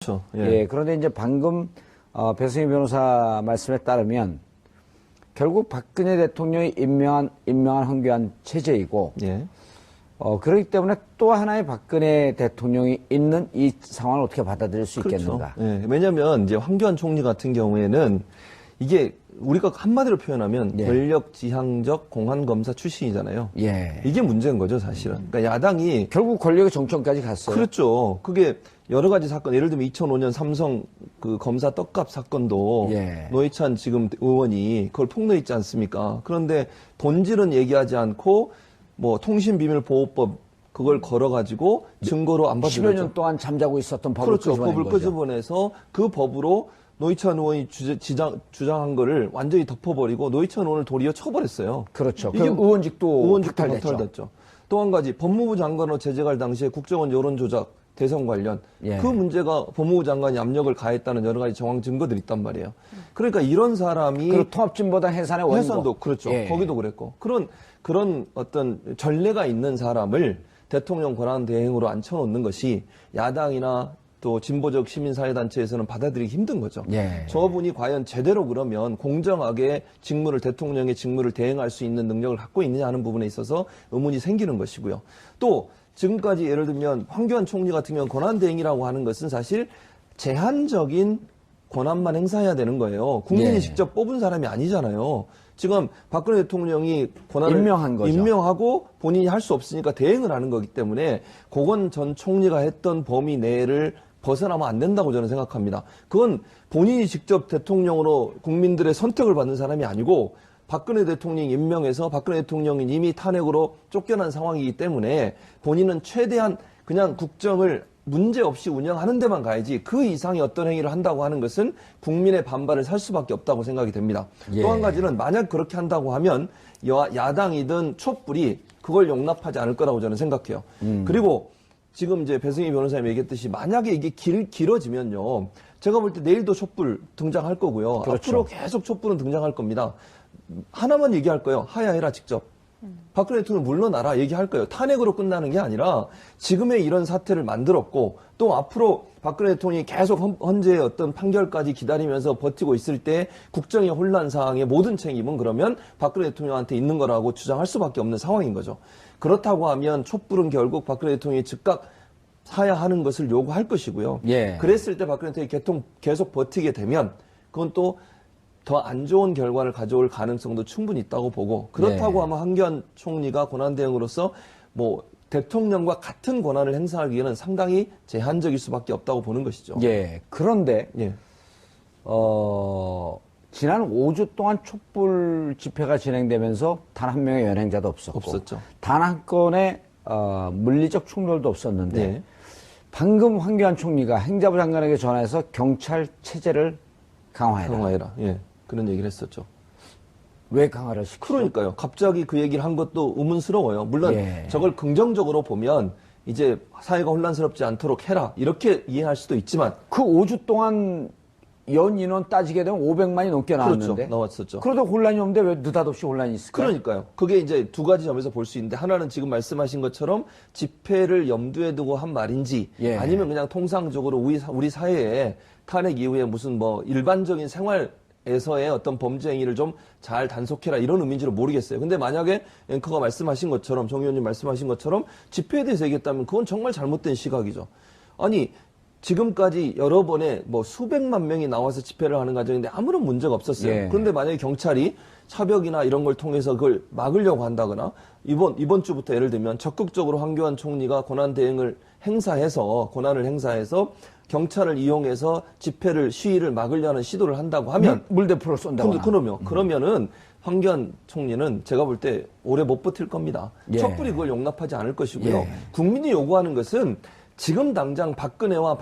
그렇죠. 예, 그런데 이제 방금 배승희 변호사 말씀에 따르면 결국 박근혜 대통령이 임명한 황교안 체제이고, 예. 그렇기 때문에 또 하나의 박근혜 대통령이 있는 이 상황을 어떻게 받아들일 수 있겠는가? 예. 왜냐하면 이제 황교안 총리 같은 경우에는 이게 우리가 한마디로 표현하면 예. 권력지향적 공안검사 출신이잖아요. 예. 이게 문제인 거죠, 사실은. 그러니까 야당이 결국 권력의 정점까지 갔어요. 그렇죠. 그게 여러 가지 사건, 예를 들면 2005년 삼성 그 검사 떡값 사건도 예. 노회찬 지금 의원이 그걸 폭로했지 않습니까? 그런데 본질은 얘기하지 않고 뭐 통신비밀보호법 그걸 걸어가지고 증거로 안 10여 받으려죠. 년 동안 잠자고 있었던 법을 그렇죠. 끄집어낸 법을 거죠. 끄집어내서 그 법으로 노회찬 의원이 주장한 거를 완전히 덮어버리고 노회찬 의원을 도리어 처벌했어요. 그렇죠. 이게 그 의원직도 박탈됐죠. 박탈됐죠. 또 한 가지 법무부 장관으로 재직할 당시에 국정원 여론조작 대선 관련 예. 그 문제가 법무부 장관이 압력을 가했다는 여러 가지 정황 증거들이 있단 말이에요. 그러니까 이런 사람이 그리고 통합진보당 해산의 원고. 해산도 그렇죠. 예. 거기도 그랬고 그런 어떤 전례가 있는 사람을 대통령 권한 대행으로 앉혀놓는 것이 야당이나 또 진보적 시민사회단체에서는 받아들이기 힘든 거죠. 예. 저분이 과연 제대로 그러면 공정하게 대통령의 직무를 대행할 수 있는 능력을 갖고 있느냐 하는 부분에 있어서 의문이 생기는 것이고요. 또 지금까지 예를 들면 황교안 총리 같은 경우는 권한대행이라고 하는 것은 사실 제한적인 권한만 행사해야 되는 거예요. 국민이 예. 직접 뽑은 사람이 아니잖아요. 지금 박근혜 대통령이 권한을 임명한 거죠. 임명하고 본인이 할 수 없으니까 대행을 하는 거기 때문에 고건 전 총리가 했던 범위 내를 벗어나면 안 된다고 저는 생각합니다. 그건 본인이 직접 대통령으로 국민들의 선택을 받는 사람이 아니고 박근혜 대통령이 임명해서 박근혜 대통령이 이미 탄핵으로 쫓겨난 상황이기 때문에 본인은 최대한 그냥 국정을 문제없이 운영하는 데만 가야지 그 이상의 어떤 행위를 한다고 하는 것은 국민의 반발을 살 수밖에 없다고 생각이 됩니다. 예. 또 한 가지는 만약 그렇게 한다고 하면 야당이든 촛불이 그걸 용납하지 않을 거라고 저는 생각해요. 그리고 지금 이제 배승희 변호사님이 얘기했듯이 만약에 이게 길어지면요. 제가 볼 때 내일도 촛불 등장할 거고요. 그렇죠. 앞으로 계속 촛불은 등장할 겁니다. 하나만 얘기할 거예요. 하야해라 직접. 박근혜 대통령 물러나라 얘기할 거예요. 탄핵으로 끝나는 게 아니라 지금의 이런 사태를 만들었고 또 앞으로 박근혜 대통령이 계속 헌재의 어떤 판결까지 기다리면서 버티고 있을 때 국정의 혼란 상황의 모든 책임은 그러면 박근혜 대통령한테 있는 거라고 주장할 수밖에 없는 상황인 거죠. 그렇다고 하면 촛불은 결국 박근혜 대통령이 즉각 사야하는 것을 요구할 것이고요. 예. 그랬을 때 박근혜 대통령이 계속 버티게 되면 그건 또 더 안 좋은 결과를 가져올 가능성도 충분히 있다고 보고 그렇다고 예. 하면 황교안 총리가 권한대행으로서 뭐 대통령과 같은 권한을 행사하기에는 상당히 제한적일 수밖에 없다고 보는 것이죠. 예. 그런데 예. 지난 5주 동안 촛불 집회가 진행되면서 단 한 명의 연행자도 없었고 없었죠. 단 한 건의 물리적 충돌도 없었는데 네. 방금 황교안 총리가 행자부 장관에게 전화해서 경찰 체제를 강화해라. 강화해라. 예. 그런 얘기를 했었죠. 왜 강화를 시키죠? 그러니까요. 갑자기 그 얘기를 한 것도 의문스러워요. 물론 예. 저걸 긍정적으로 보면 이제 사회가 혼란스럽지 않도록 해라. 이렇게 이해할 수도 있지만 그 5주 동안 연 인원 따지게 되면 500만이 넘게 나왔는데 그렇죠. 나왔었죠. 그러다 혼란이 없는데 왜 느닷없이 혼란이 있을까요? 그러니까요. 그게 이제 두 가지 점에서 볼 수 있는데 하나는 지금 말씀하신 것처럼 집회를 염두에 두고 한 말인지 예. 아니면 그냥 통상적으로 우리 사회에 탄핵 이후에 무슨 뭐 일반적인 생활에서의 어떤 범죄 행위를 좀 잘 단속해라 이런 의미인지는 모르겠어요. 근데 만약에 앵커가 말씀하신 것처럼 정 의원님 말씀하신 것처럼 집회에 대해서 얘기했다면 그건 정말 잘못된 시각이죠. 아니 지금까지 여러 번에 뭐 수백만 명이 나와서 집회를 하는 과정인데 아무런 문제가 없었어요. 예. 그런데 만약에 경찰이 차벽이나 이런 걸 통해서 그걸 막으려고 한다거나 이번 주부터 예를 들면 적극적으로 황교안 총리가 권한 대행을 권한을 행사해서 경찰을 이용해서 시위를 막으려는 시도를 한다고 하면 물대포를 쏜다거나. 그러면은 황교안 총리는 제가 볼 때 오래 못 버틸 겁니다. 예. 촛불이 그걸 용납하지 않을 것이고요. 예. 국민이 요구하는 것은 지금 당장 박근혜가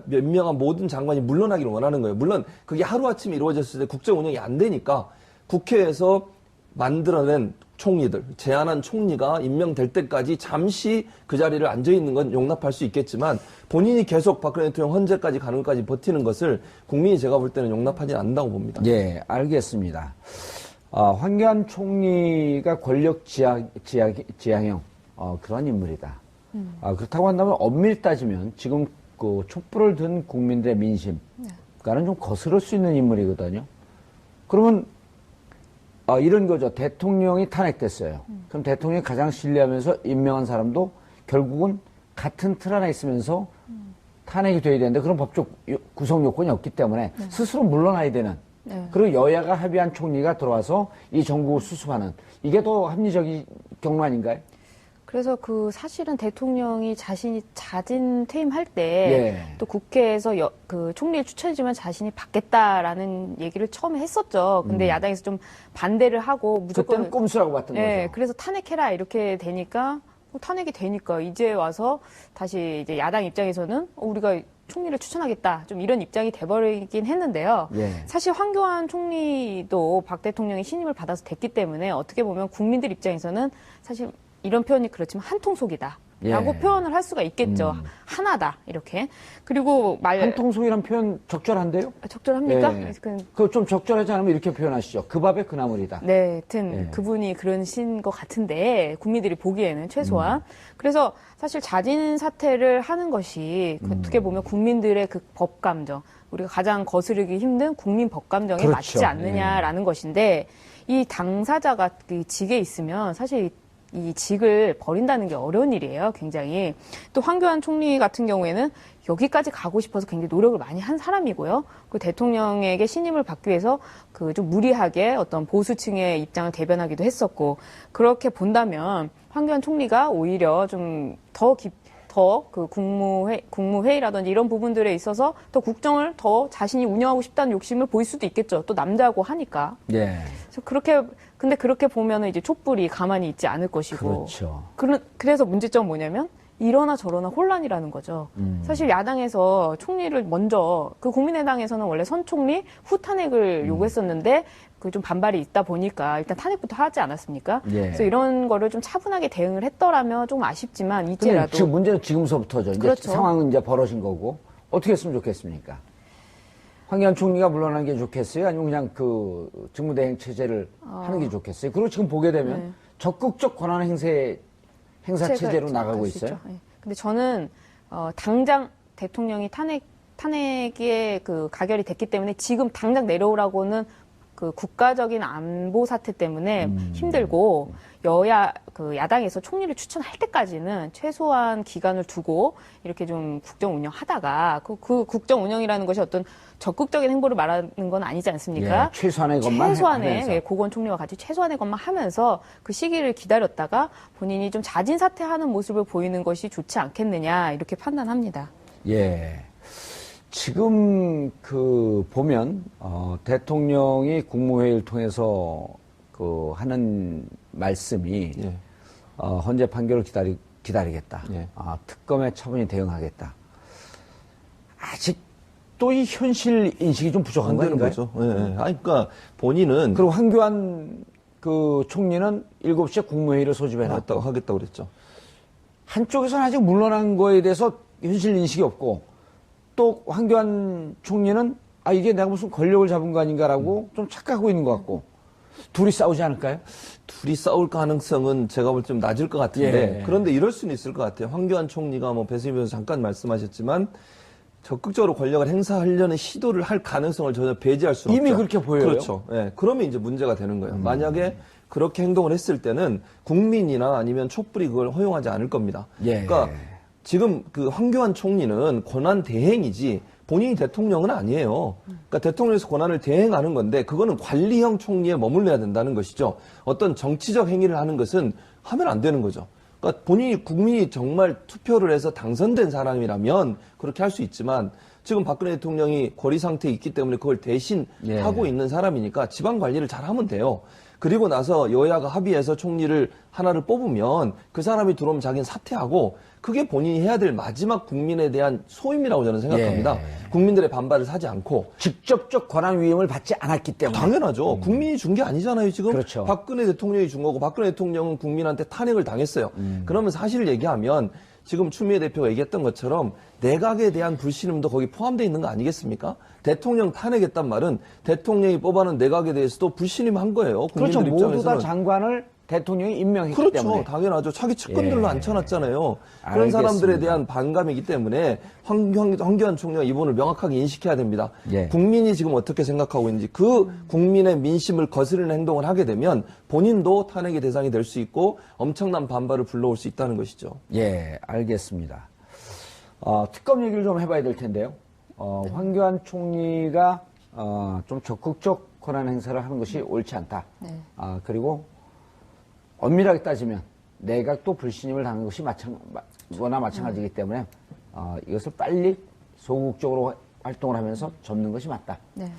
任命한 모든 장관이 물러나기를 원하는 거예요. 물론 그게 하루아침에 이루어졌을 때 국정 운영이 안 되니까 국회에서 만들어낸 총리들, 제안한 총리가 임명될 때까지 잠시 그 자리를 앉아있는 건 용납할 수 있겠지만 본인이 계속 박근혜 대통령 헌재까지 가는 것까지 버티는 것을 국민이 제가 볼 때는 용납하지 않는다고 봅니다. 예, 알겠습니다. 황교안 총리가 권력 지향형 그런 인물이다. 그렇다고 한다면 엄밀히 따지면 지금 그 촛불을 든 국민들의 민심과는 좀 거스를 수 있는 인물이거든요. 그러면 이런 거죠. 대통령이 탄핵됐어요. 그럼 대통령이 가장 신뢰하면서 임명한 사람도 결국은 같은 틀 안에 있으면서 탄핵이 돼야 되는데 그런 법적 구성 요건이 없기 때문에 스스로 물러나야 되는. 그리고 여야가 합의한 총리가 들어와서 이 정국을 수습하는 이게 더 합리적인 경로 아닌가요? 그래서 사실은 대통령이 자신이 자진 퇴임할 때 또 국회에서 그 총리를 추천해주면 자신이 받겠다라는 얘기를 처음에 했었죠. 근데 야당에서 좀 반대를 하고 무조건 그때는 꼼수라고 봤던 거죠. 그래서 탄핵해라 이렇게 되니까 탄핵이 되니까 이제 와서 다시 이제 야당 입장에서는 우리가 총리를 추천하겠다 좀 이런 입장이 돼버리긴 했는데요. 사실 황교안 총리도 박 대통령의 신임을 받아서 됐기 때문에 어떻게 보면 국민들 입장에서는 사실 이런 표현이 그렇지만 한통속이다. 라고 표현을 할 수가 있겠죠. 하나다. 이렇게. 그리고 한통속이란 표현 적절한데요? 적절합니까? 그거 좀 적절하지 않으면 이렇게 표현하시죠. 그 밥에 그 나물이다. 네, 하여튼 그분이 그러신 것 같은데 국민들이 보기에는 최소한. 그래서 사실 자진 사퇴를 하는 것이 어떻게 보면 국민들의 그 법감정, 우리가 가장 거스르기 힘든 국민 법감정에 그렇죠. 맞지 않느냐라는 것인데 이 당사자가 그 직에 있으면 사실 이 직을 버린다는 게 어려운 일이에요, 굉장히. 또 황교안 총리 같은 경우에는 여기까지 가고 싶어서 굉장히 노력을 많이 한 사람이고요. 그 대통령에게 신임을 받기 위해서 그 좀 무리하게 어떤 보수층의 입장을 대변하기도 했었고, 그렇게 본다면 황교안 총리가 오히려 좀 더 그 국무회의라든지 이런 부분들에 있어서 더 국정을 더 자신이 운영하고 싶다는 욕심을 보일 수도 있겠죠. 또 남자고 하니까. 그래서 근데 그렇게 보면은 이제 촛불이 가만히 있지 않을 것이고. 그렇죠. 그래서 문제점은 뭐냐면 이러나 저러나 혼란이라는 거죠. 사실 야당에서 총리를 먼저 국민의당에서는 원래 선 총리 후 탄핵을 요구했었는데 그 좀 반발이 있다 보니까 일단 탄핵부터 하지 않았습니까? 그래서 이런 거를 좀 차분하게 대응을 했더라면 좀 아쉽지만 이제라도 지금 문제는 지금서부터죠. 이제 그렇죠. 상황은 이제 벌어진 거고 어떻게 했으면 좋겠습니까? 황교안 총리가 물러나는 게 좋겠어요? 아니면 그냥 그 직무대행 체제를 하는 게 좋겠어요? 그리고 지금 보게 되면 적극적 권한 행사 체제로 나가고 있어요. 근데 저는 당장 대통령이 탄핵에 그 가결이 됐기 때문에 지금 당장 내려오라고는 그 국가적인 안보 사태 때문에 힘들고 야당에서 총리를 추천할 때까지는 최소한 기간을 두고 이렇게 좀 국정 운영하다가 그 국정 운영이라는 것이 어떤 적극적인 행보를 말하는 건 아니지 않습니까? 최소한의 것만 최소한의 고건 총리와 같이 최소한의 것만 하면서 그 시기를 기다렸다가 본인이 좀 자진 사퇴하는 모습을 보이는 것이 좋지 않겠느냐 이렇게 판단합니다. 지금 보면 대통령이 국무회의를 통해서 하는 말씀이 헌재 판결을 기다리겠다. 특검에 차분히 대응하겠다. 아직도 이 현실 인식이 좀 부족한 안 되는 거죠. 그러니까 본인은 그리고 황교안 총리는 7시에 국무회의를 소집해놨다고 하겠다고 그랬죠. 한쪽에서는 아직 물러난 거에 대해서 현실 인식이 없고 또 황교안 총리는 이게 내가 무슨 권력을 잡은 거 아닌가라고 좀 착각하고 있는 것 같고 둘이 싸우지 않을까요? 둘이 싸울 가능성은 제가 볼 때 좀 낮을 것 같은데 그런데 이럴 수는 있을 것 같아요. 황교안 총리가 배수미 변호사 잠깐 말씀하셨지만 적극적으로 권력을 행사하려는 시도를 할 가능성을 전혀 배제할 수는 없죠. 이미 그렇게 보여요. 그렇죠. 그러면 이제 문제가 되는 거예요. 만약에 그렇게 행동을 했을 때는 국민이나 아니면 촛불이 그걸 허용하지 않을 겁니다. 그러니까 지금 황교안 총리는 권한 대행이지 본인이 대통령은 아니에요. 그러니까 대통령에서 권한을 대행하는 건데 그거는 관리형 총리에 머물러야 된다는 것이죠. 어떤 정치적 행위를 하는 것은 하면 안 되는 거죠. 그러니까 국민이 정말 투표를 해서 당선된 사람이라면 그렇게 할 수 있지만 지금 박근혜 대통령이 고리 상태에 있기 때문에 그걸 대신 하고 있는 사람이니까 지방 관리를 잘 하면 돼요. 그리고 나서 여야가 합의해서 총리를 하나를 뽑으면 그 사람이 들어오면 자기는 사퇴하고 그게 본인이 해야 될 마지막 국민에 대한 소임이라고 저는 생각합니다. 국민들의 반발을 사지 않고. 직접적 권한 위임을 받지 않았기 때문에. 당연하죠. 국민이 준 게 아니잖아요, 지금. 그렇죠. 박근혜 대통령이 준 거고 박근혜 대통령은 국민한테 탄핵을 당했어요. 그러면 사실 얘기하면 지금 추미애 대표가 얘기했던 것처럼 내각에 대한 불신임도 거기 포함되어 있는 거 아니겠습니까? 대통령 탄핵했단 말은 대통령이 뽑아놓은 내각에 대해서도 불신임한 거예요. 그렇죠. 국민들 입장에서는. 모두 다 장관을 대통령이 임명했기 그렇죠. 때문에. 당연하죠. 차기 측근들로 예. 앉혀놨잖아요. 그런 알겠습니다. 사람들에 대한 반감이기 때문에 황교안 총리가 이 부분을 명확하게 인식해야 됩니다. 예. 국민이 지금 어떻게 생각하고 있는지 그 국민의 민심을 거스르는 행동을 하게 되면 본인도 탄핵의 대상이 될 수 있고 엄청난 반발을 불러올 수 있다는 것이죠. 예, 알겠습니다. 특검 얘기를 좀 해봐야 될 텐데요. 황교안 총리가 좀 적극적 권한 행사를 하는 것이 옳지 않다. 네. 그리고 엄밀하게 따지면 내각도 불신임을 당한 것이 마찬가지이기 때문에 이것을 빨리 소극적으로 활동을 하면서 접는 것이 맞다. 네.